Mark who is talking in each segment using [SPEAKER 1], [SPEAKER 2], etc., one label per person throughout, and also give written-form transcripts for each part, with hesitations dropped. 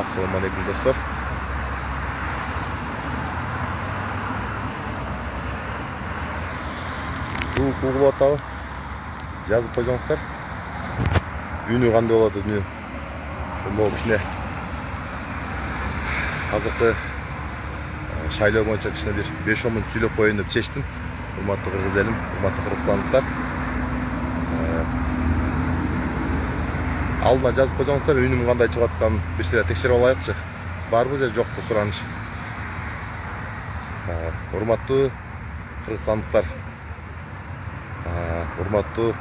[SPEAKER 1] Assalamu alaikum dostlar. Суу кугулуп атабы? Жазып койсоңуздар. Үнү кандай болот үнү? Могу кичине азыркы шайлоо боюнча кичине бир 5-10 мүнөт сүйлөп коеюн деп чечтим. Урматтуу кыргыз элим, урматтуу кыргызстандыктар. Алдына жазып койсоңуздар, үнүм кандай чыгып атканын бир сыйра текшерип алайыкчы. Барбы же жокпу сураныч? Урматтуу кыргызстандыктар, урматтуу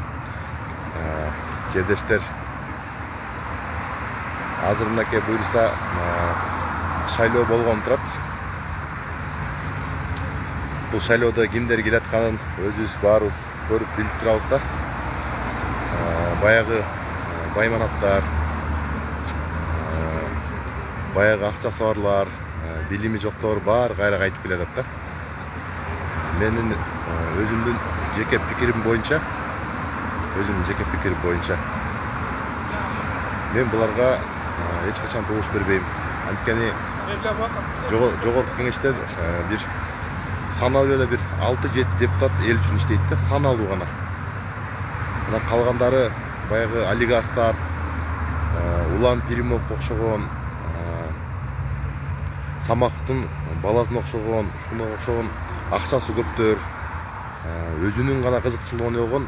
[SPEAKER 1] жердештер, азыр мынакей буюрса шайлоо болгон турат. Бул шайлоодо кимдер келатканын өзүбүз баарыбыз көрүп билип турабыз да. Баягы байманаттар, баягы акчасы барлар, билими жоктор баары кайра кайтып келатат да. Менин өзүмдүн жеке пикирим боюнча, мен буларга эч качан добуш бербейм. Анткени жогорку кеңештен бир саналуу эле бир 6-7 депутат эл үчүн иштейт да, саналуу гана. Мына калгандары баягы олигархтар, Улан Пиримов окшогон, Самактын баласына окшогон, шуга окшогон акчасы көптөр, өзүнүн гана кызыкчылыгын болгон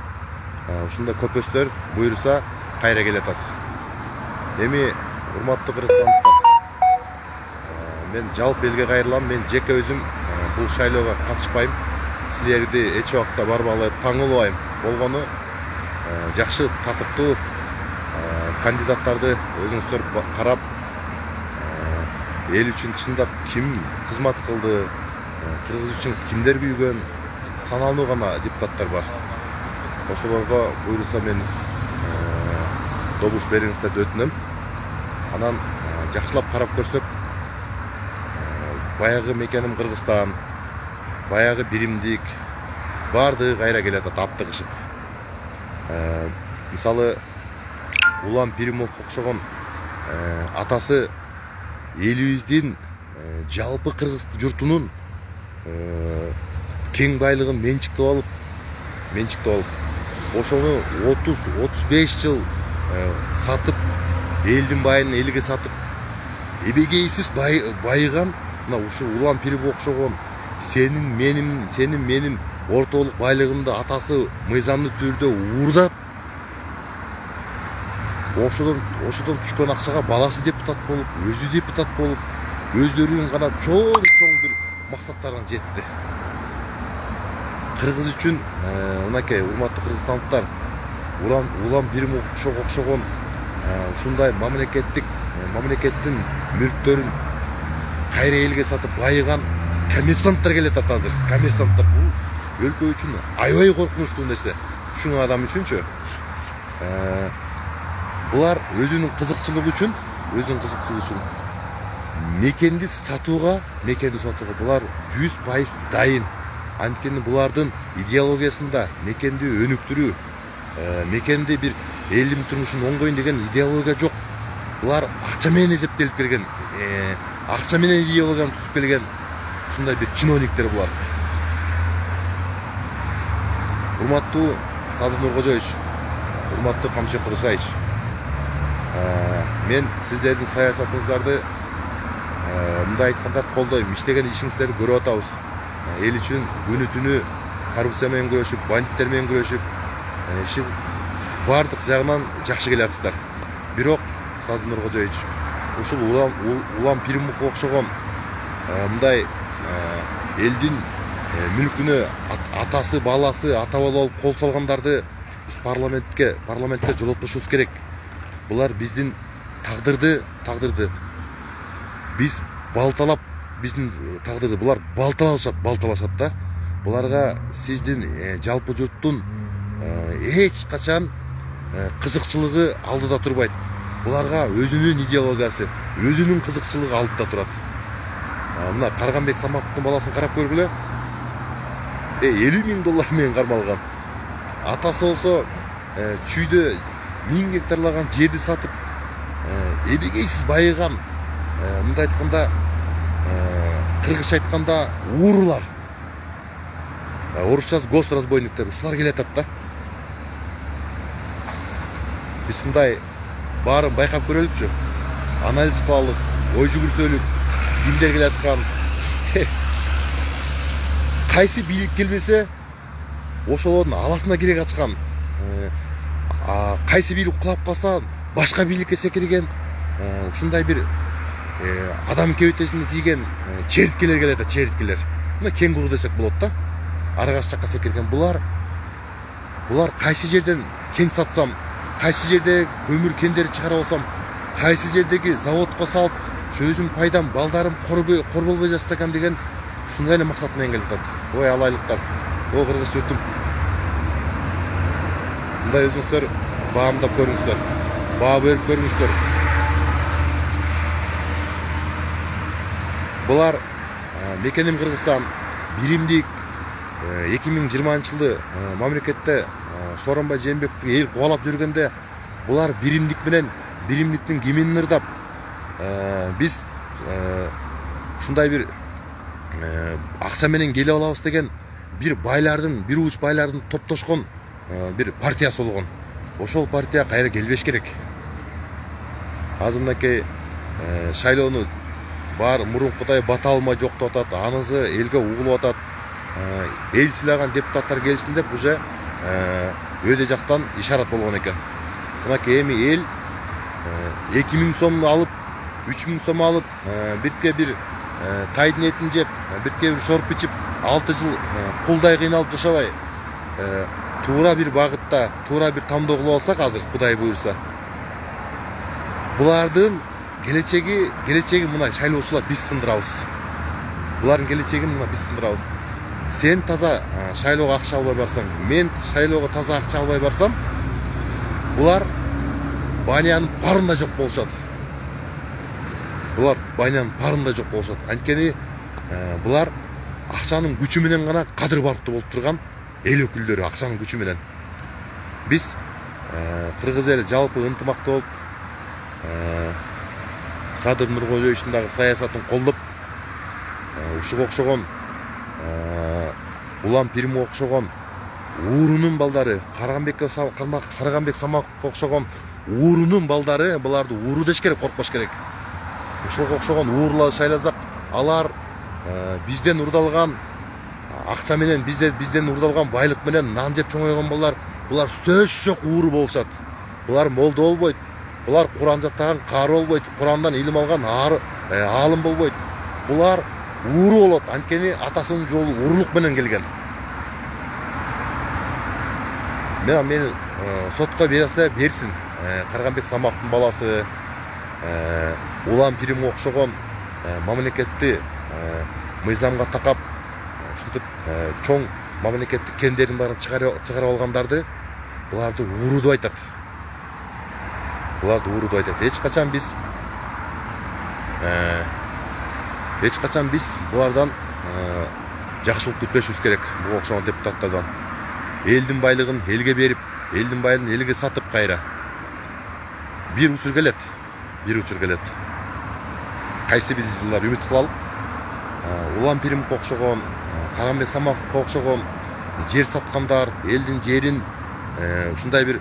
[SPEAKER 1] ушундай көпөстөр буюрса кайра келатат. Эми урматтуу кыргызстандыктар, мен жалпы элге кайрылам. Мен жеке өзүм бул шайлоого катышпайм. Силерди эч убакта барбагыла таңылбайм. Болгону жакшы татыктуу кандидаттарды өзүңүздөр карап, эл үчүн чындап ким кызмат кылды, кыргыз үчүн кимдер күйгөн, саналуу гана депутаттар бар. Ошолорго буюрса мен добуш бериңиздерди өтүнөм. Анан жакшылап карап көрсөк, баягы мекеним Кыргызстан, баягы биримдик баардыгы кайра келатат аптыгышып. Мисалы Улан Пиримов окшогон атасы элибиздин жалпы кыргыз журтунун кең байлыгын менчиктеп алып, ошону 30-35 жыл сатып, элдин байын элге сатып, эбегейсиз байыган мына ушу Улан Пиримов окшогон сенин менин ортолук байлыгымды атасы мыйзамдуу түрдө уурдап, ошодон түшкөн акчага баласы депутат болуп, өзү депутат болуп, өздөрүнүн гана чоң бир максаттарына жетти. Кыргыз үчүн мынакей урматтуу кыргызстандыктар, Улан Пиримов окшогон ушундай мамлекеттин мүлктөрүн кайра элге сатып байыган коммерсанттар келатат азыр. Коммерсанттар бул өлкө үчүн аябай коркунучтуу нерсе. Ушул адам үчүнчү. Булар өзүнүн кызыкчылыгы үчүн мекенди сатууга булар 100% дайын. Анткени булардын идеологиясында мекенди өнүктүрүү, мекенди бир элдин турмушун оңдойн деген идеология жок. Булар акча менен эсептелип келген, акча менен идеологияны түзүп келген ушундай бир чиновниктер булар. Урматтуу Садыр Нуркожоевич, урматтуу Камчы Кыргызбаевич, мен сиздердин саясатыңыздарды мындай айтканда колдойм. Иштеген ишиңиздерди көрүп атабыз. Эл үчүн күнү түнү коррупция менен күрөшүп, бандиттер менен күрөшүп, иши бардык жагынан жакшы келатсыздар. Бирок Садыр Нуркожоевич, ушул Улан Пиримов окшогон мындай элдин мүлкүнө атасы, баласы, ата бала болуп кол салгандарды биз парламентке жолотушубуз керек. Булар биздин тагдырды биз балталап, биздин тагдырды булар балталашат да. Буларга сиздин жалпы журттун эч качан кызыкчылыгы алдыда турбайт. Буларга өзүнүн идеологиясы, өзүнүн кызыкчылыгы алдыда турат. Мына Карганбек Самактын баласын карап көргүлө. 50 000 доллар менен кармалган. Атасы болсо чүйдө 1000 гектарлаган жерди сатып, эбегейсиз байыган мындай айтканда кыргызча айтканда уурулар, орусчасы госразбойниктер, ушулар келатат да. Биз мындай баарын байкап көрөлүкчү, анализ кылалык, ой жүгүртөлүк, кимдер келаткан. Кайсы бийлик келбесе ошолордун аласына кире качкан, кайсы бийлик кулап калса башка бийликке секирген, ушундай бир адам кебетесине тийген чериткелер келет, чериткелер. Мына кенгуру десек болот да. Аргаш жакка секирген булар кайсы жерден кен сатсам, кайсы жерде көмүр кендерди чыгарып алсам, кайсы жердеги заводко салып, өзүм пайдам, балдарым кор болбой жатса экен деген ушундай эле максат менен келатат. Ой алайлыктар, о кыргыз журтум. Мындай өзүңүздөр баамдап көрүңүздөр, баа берип көрүңүздөр. Булар мекеним Кыргызстан, биримдик 2020-жылы мамлекетте Сооронбай Жээнбековдун эл кубалап жүргөндө булар биримдик менен биримдиктин кимин ырдап, биз ушундай бир акча менен келип алабыз деген бир байлардын, бир уч байлардын топтошкон бир партиясы болгон. Ошол партия кайра келбеш керек. Азыр мынакей шайлоону бар мурункудай бата алмай жоктоп атат, анысы элге угулуп атат. Эл сыйлаган депутаттар келсин деп уже өйдө жактан ишарат болгон экен. Мынакей эми эл 2000 сом алып, 3000 сом алып, бирке бир тайдын этин жеп, бирке бир шорп ичип, 6 жыл кулдай кыйналып жашабай, туура бир багытта, туура бир тандоо кылып алсак азыр, Кудай буйрса, булардын келечеги мына шайлоочулар биз сындырабыз. Булардын келечегин мына биз сындырабыз. Сен таза шайлоого акча албай барсаң, мен шайлоого таза акча албай барсам, булар банянын парында жок болушат. Булар банянын парында жок болушат. Анткени булар акчанын күчү менен гана кадыр барктуу болуп турган эл өкүлдөрү, акчанын күчү менен. Биз кыргыз эли жалпы ынтымактуу болуп, Садыр Нуркожоевичтин дагы саясатын колдоп, ушуга окшогон Улам Пиримге окшогон уурунун балдары, Карганбек Самаковго окшогон уурунун балдары, буларды ууру деш керек, коркпош керек. Ушуларга окшогон уурларды шайласак, алар бизден урдалган акча менен, бизден урдалган байлык менен нан жеп чоңойгон балдар, булар сөз жок ууру болушат. Булар молдо болбойт. Булар Куран жаттаган кары болбойт, Курандан илим алган аалым болбойт. Булар ууру болот, анткени атасынын жолу уурулук менен келген. Мени сотко берсе берсин. Карганбек Самаковдун баласы, Улам Пиримге окшогон мамлекетти мыйзамга такап, ушинтип чоң мамлекеттик кендердин баарын чыгарып алгандарды, буларды ууру деп айтат. Буларды ууру деп айтат. Эч качан биз булардан жакшылык күтпөшүбүз керек, буга окшогон депутаттардан. Элдин байлыгын элге берип, элдин байлыгын элге сатып кайра. Бир учур келет. Кайсы бир жылдар үмүт кылалып, Улам Пиримге окшогон, Карганбек Самаковго окшогон жер саткандар, элдин жерин ушундай бир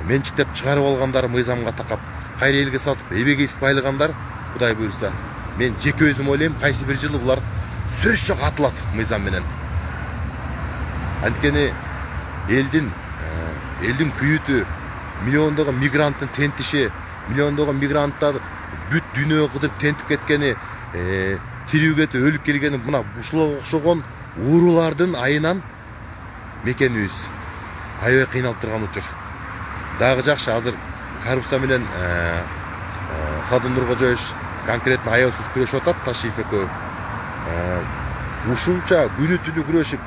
[SPEAKER 1] менчиктеп чыгарып алгандар, мыйзамга такап, кайра элге сатып, эбегейсип байлыгандар, Кудай буйрса, мен жеке өзүм ойлойм, кайсы бир жылы булар сөз жок атылат мыйзам менен. Анткени элдин күйүтү, миллиондогон мигранттын тентиши, миллиондогон мигранттар бүт дүйнөгө кыдырып тентип кеткени, тирүү кетип өлүп келгени, мына ушуларга окшогон уурулардын айынан мекенибиз аябай кыйналып турган учур. Дагы жакшы, азыр коррупция менен Садыр Нуркожоевич конкретно аябсыз күрөшүп атат, Ташиев экөө. Ушунча күнү түнү күрөшүп,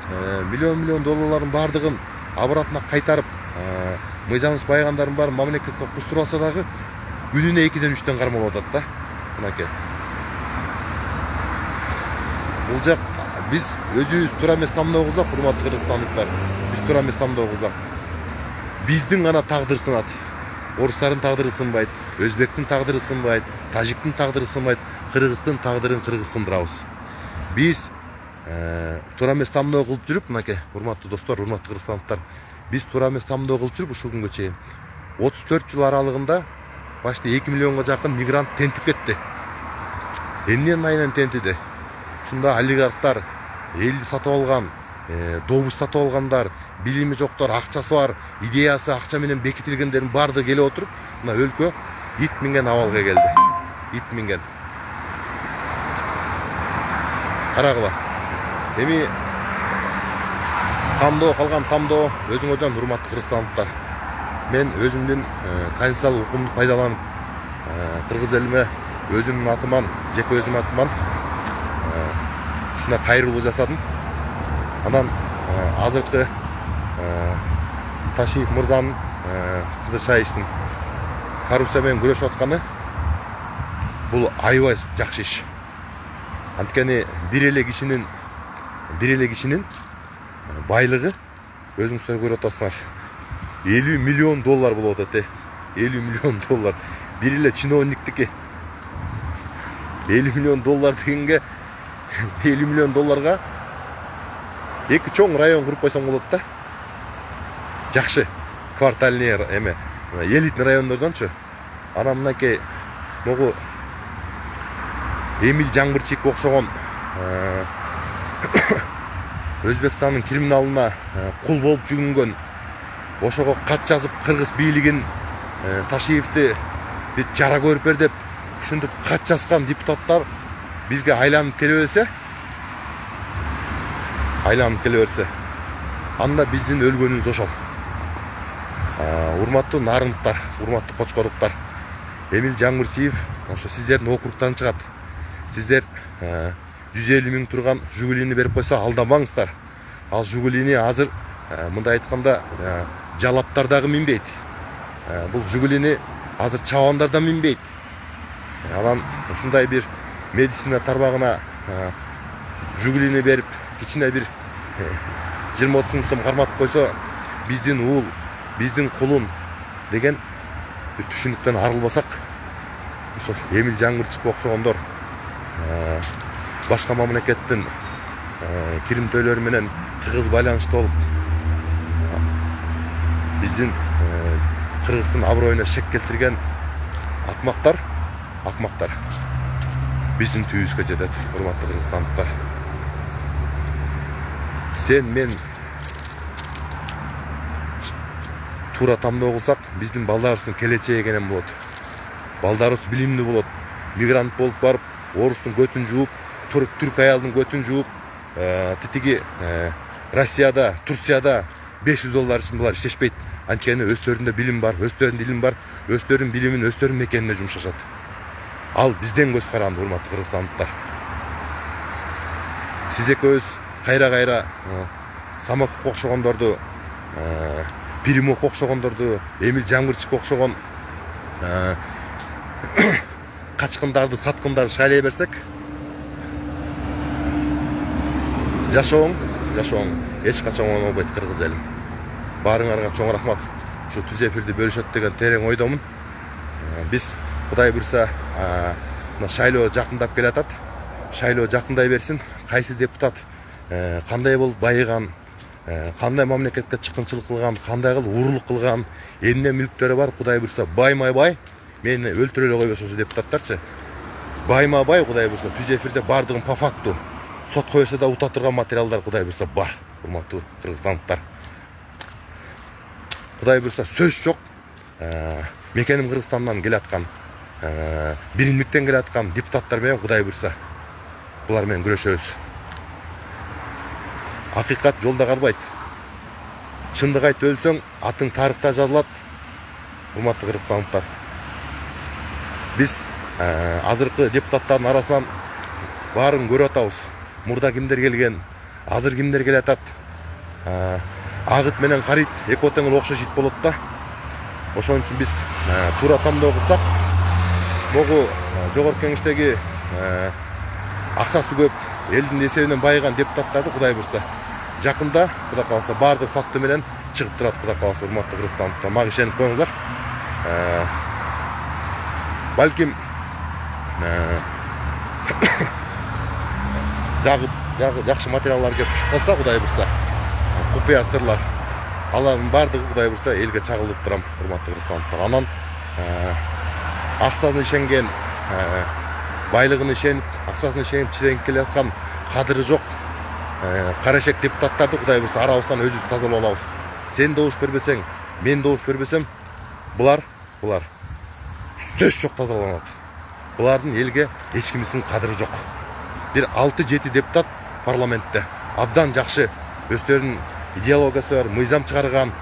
[SPEAKER 1] миллион долларлардын бардыгын обратно кайтарып, мыйзамыбыз байгандардын баарын мамлекетке кустуруп алса дагы күнүнө 2-3 кармалып атат да. Мынакей. Бул жак биз өзүбүз туура эмес тандоо кылсак, урматтуу кыргызстандыктар, биз туура эмес тандоо кылсак, биздин гана тагдыр сынат. орустардын тагдыры сынбайт, өзбектин тагдыры сынбайт, тажиктин тагдыры сынбайт, кыргыздын тагдырын кыргыз сындырабыз. Биз туура эмес тамдоо кылып жүрүп, мынакей урматтуу достор, урматтуу кыргызстандыктар, биз туура эмес тамдоо кылып жүрүп ушул күнгө чейин 34 жыл аралыгында башта 2 миллионго жакын мигрант тентип кетти. Эмненин айынан тентиди? Ушунда олигархтар, элди сатып алган, добуз сатып алгандар, билими жоктор, акчасы бар, идеясы акча менен бекитилгендердин баардыгы келип отуруп, мына өлкө ит минген абалга келди. Ит минген. Карагыла. Эми тамдоо калган тамдоо өзүңөрдөн урматтуу кыргызстандыктар. Мен өзүмдүн конституциялык укумду пайдаланып, кыргыз элиме өзүмдүн атыман, жеке өзүм атыман ушуна кайрылуу жасадым. Анан азыркы Ташиев мырзанын Кыдыршаевдин коррупция менен күрөшүп атканы бул аябай жакшы иш. Анткени бир эле кишинин байлыгы өзүңүздөр көрүп атасыңар. 50 миллион доллар болуп атат. 50 миллион доллар. Бир эле чиновниктики 50 миллион доллар дегенге 50 миллион долларга эки чоң район куруп койсоң болот да. Жакшы. Квартальный эме, элитный райондордончу. Анан мынакей могу Эмиль Жаңбырчиевке окшогон Өзбекстандын криминалына кул болуп жүгүнгөн, ошого кат жазып кыргыз бийлигин Ташиевди жара көрүп бер деп ушинтип кат жазган депутаттар бизге айланып келе берсе, анда биздин өлгөнүбүз ошол. Урматтуу нарындыктар, урматтуу кочкоруктар, Эмиль Жаңбырчиев ошо сиздердин округтан чыгат. Сиздер 150 миң турган Жигулини берип койсо алдамаңыздар. Ал Жигулини азыр мындай айтканда жалаптар дагы минбейт. Бул Жигулини азыр чабандар да минбейт. Анан ушундай бир медицина тармагына Жигулини берип, кичине бир 20-30 миң сом карматып койсо, биздин уул, биздин кулун деген бир түшүнүктөн арылбасак, ошо Эмиль Жаңбырчиевке окшогондор башка мамлекеттин киримтөөлөрү менен тыгыз байланыштуу болуп, биздин кыргыздын аброюна шек келтирген акмактар биздин түйүбүзгө жетет, урматтуу кыргызстандыктар. Сен мен туура тамдоо кылсак, биздин балдарыбыздын келечеги экенин болот. Балдарыбыз билимдүү болот. Мигрант болуп барып, орустун көтүн жууп, түрк аялдын көтүн жууп, тетиги Россияда, Турцияда 500 доллар үчүн булар иштешпейт. Анткени өздөрүндө билим бар, өздөрүнүн илими бар, өздөрүнүн билимин өздөрүнүн мекенине жумшашат. Ал бизден көз каранды, урматтуу кыргызстандыктар. Сиз экөөбүз кайра Самокко окшогондорду, Пиримовго окшогондорду, Эмиль Жаңбырчиевке окшогон качкындарды, саткындарды шайлай берсек, жашооң эч качан оңолбойт кыргыз элим. Баарыңарга чоң рахмат. Ушу түз эфирди бөлүшөт деген терең ойдомун. Биз Кудай буйрса шайлоо жакындап келатат. Шайлоо жакындай берсин. Кайсы депутат кандай болуп байыган, кандай мамлекетке чыккынчылык кылган, кандай кылып уурулук кылган, эмне мүлктөрү бар, Кудай буйрса баймай-бай мени өлтүрө эле койбосо ошо депутаттарчы. Баймай-бай Кудай буйрса түз эфирде бардыгын по факту сотко берсе да ута турган материалдар Кудай буйрса бар, урматтуу кыргызстандыктар. Кудай буйрса сөз жок. Мекеним Кыргызстандан келаткан, биримдиктен келаткан депутаттар менен Кудай буйрса булар менен күрөшөбүз. Акыйкат жолда карбайт. Чындык айт өлсөң, атың тарыхта жазылат. Урматтуу кыргызстандыктар. Биз азыркы депутаттардын арасынан баарын көрүп атабыз. Мурда кимдер келген, азыр кимдер келатат. Агыт менен карыйт эки отеңил окшош ит болот да. Ошон үчүн биз туура тамдоо кылсак, могу жогорку кеңештеги акчасы көп, элдин эсебинен байыган депутаттарды Кудай буйрса жакында, Кудай кааласа, баардык факты менен чыгып турат, Кудай кааласа, урматтуу кыргызстандыктар. Мага ишенип коюңуздар. Балким жакшы материалдар келип түшүп калса, Кудай бурса, купуя сырлар, алардын бардыгы Кудай бурса элге чагылып турам, урматтуу кыргызстандыктар. Анан акчасына ишенген, байлыгына ишенип, акчасына ишенип чиреңип келе аткан кадыры жок карашек депутаттарды Кудай бурса арабыздан өзүбүз тазалап алабыз. Сен добуш бербесең, мен добуш бербесем, булар сөз жок тазаланат. Булардын элге эч кимисинин кадыры жок. Бир 6-7 депутат парламентте абдан жакшы өздөрүнүн идеологиясы бар, мыйзам чыгарган,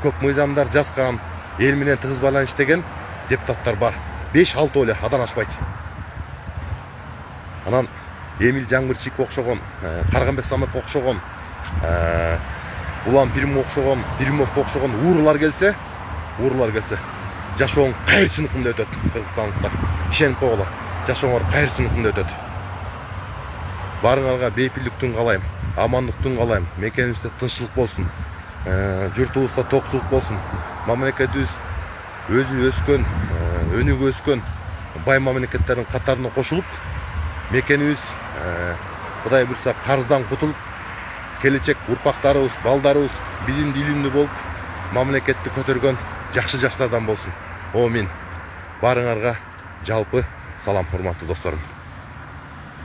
[SPEAKER 1] көп мыйзамдар жазган, эл менен тыгыз байланыш деген депутаттар бар. 5-6 эле адан ашпайт. Анан Эмил Жаңбырчиевке окшогон, Карганбек Саматовго окшогон, Улан Пиримовго окшогон уурулар келсе, жашооң кайырчылыкында өтөт, кыргызстандыктар. Ишенип койгула, жашооңор кайырчылыкында өтөт. Барыңарга бейпилдиктин каалайм, амандыктын каалайм. Мекенибизде тынччылык болсун, журтубузда токсулук болсун. Мамлекетибиз өзү өскөн, өнүгүп өскөн бай мамлекеттердин катарына кошулуп, мекенибиз Кудай бурса карыздан кутулуп, келечек урпактарыбыз, балдарыбыз билимдүү илимдүү болуп, мамлекетти көтөргөн жакшы жаштардан болсун. Амин. Барыңарга жалпы салам, урматтуу досторум.